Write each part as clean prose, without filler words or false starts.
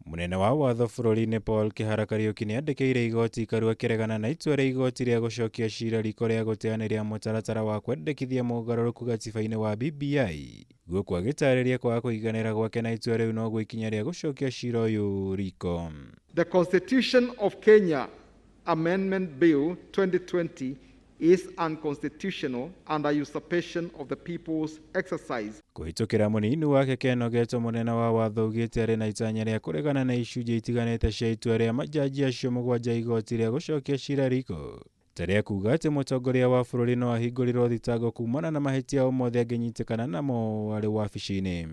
Munene wa watho bururi-ini Kihara Kariuki niandĩkĩire igoti-ikaru akĩregana na itua rĩa igoti rĩa gucokia ciira riko rĩa guteaniria mutaratara wa wendekithagia mogaruruku gatiba-ini wa BBI. Guku agĩtarĩria kwaga kũiganĩra gwake na itua rĩu no ikinya rĩa gucokia ciira ũyũ riko. The Constitution of Kenya Amendment Bill 2020 is unconstitutional under usurpation of the people's exercise. Kũhĩtũkĩra mũnini wake Kenogeto, munene wa watho ugĩte arĩ na itanya rĩa kũregana na icunjĩ itiganĩte cia itua rĩa majaji acio mũgwanja igoti rĩa gucokia ciira riko. Tarĩa kuga atĩ mũtongoria wa bũrũri no ahingũrĩrwo thitango kumana na mahĩtia o mothe angĩnyitĩkana namo arĩ wabici-inĩ.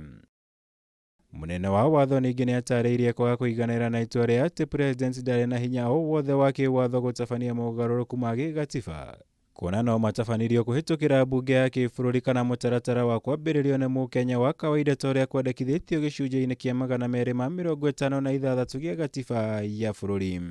Munene wa watho ningĩ nĩatarĩirie kwaga kũiganĩra na itua rĩa atĩ president ndarĩ na hinya o wothe wa kĩwatho gũtabania mogaruruku ma gĩgatiba. Kuona no matabanirio kũhĩtũkĩra mbunge ya kĩbũrũri kana mũtaratara wa kwambĩrĩrio nĩ mũkenya wa kawaida ta ũrĩa kwendekithĩtio gĩcunjĩ-inĩ kĩa 256 gĩa gatiba ya bũrũri.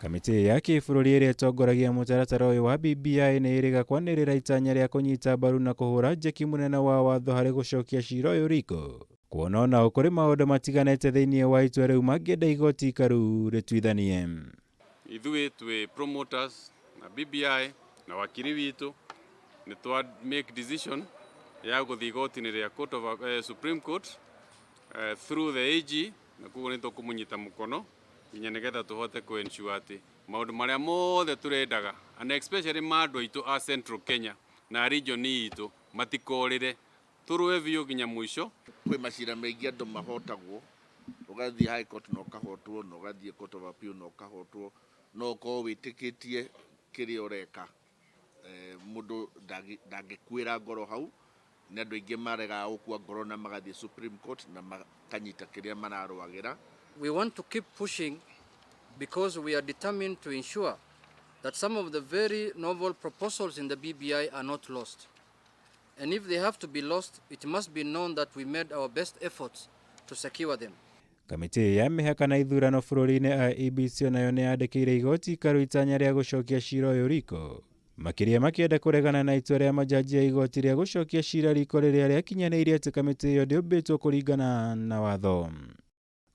Kamĩtĩ ya kĩbũrũri ĩrĩa ĩtongoragia mũtaratara ũyũ wa BBI nĩ ĩrĩga kwanĩrĩra itanya rĩa kũnyita mbaru na kũhũra njeki munene wa watho harĩ gucokia ciira ũyũ riko. Kuona ona kũrĩ maũndũ matiganĩte thĩinĩ wa itua rĩu mangĩenda igoti-ikaru rĩtuithanie. Ithuĩ twĩ promoters na BBI na wakiri witũ nĩ twa make decision ya gũthiĩ igoti-inĩ rĩa Supreme Court through the AG, na koguo nĩ tũkũmũnyita mũkono nginya nĩgetha tũhote kũ-ensure atĩ maũndũ marĩa mothe tũrendaga, and especially ma andũ aitũ a Central Kenya na region itũ matikorĩre, tũrũe biũ nginya mũico. Kwĩ macira maingĩ andũ mahotagwo, ũgathiĩ high court na ũkahotwo, na ũgathiĩ court of appeal na ũkahotwo, no ũkorwo wĩtĩkĩtie kĩrĩa ũreka. Mũndũ ndangĩkuĩra ngoro hau, na andũ aingĩ maregaga gũkua ngoro na magathiĩ Supreme Court na makanyita kĩrĩa mararũagĩra. We want to keep pushing because we are determined to ensure that some of the very novel proposals in the BBI are not lost. And if they have to be lost, it must be known that we made our best efforts to secure them. Kamĩtĩ ya mĩhaka na ithurano bũrũri-inĩ IEBC nayo nĩyandĩkĩire igoti-ikaru itanya rĩa gucokia ciira ũyũ riko. Makĩria makĩenda kũregana na itua rĩa majaji ya igoti rĩa gucokia ciira riko rĩrĩa rĩakinyanĩirie atĩ kamĩtĩ ĩyo ndĩũmbĩtwo kũringana na watho.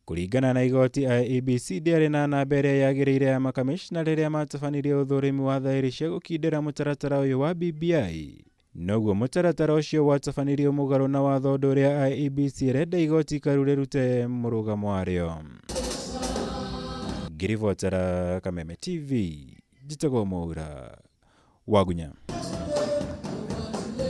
Kũringana na igoti, IEBC ndĩarĩ na namba ĩrĩa yagĩrĩire ya makamishna rĩrĩa matabanirie ũthũrimi wa thaĩri cia gũkindĩra mũtaratara ũyũ wa BBI. Noguo mũtaratara ũcio watabanirio mũgarũ na watho ũndũ ũrĩa IEBC ĩrenda igoti-ikaru rĩrute mũrũgamo warĩo. Ngiribotera Kameme TV, njĩtagwo Mwaura Wagunya.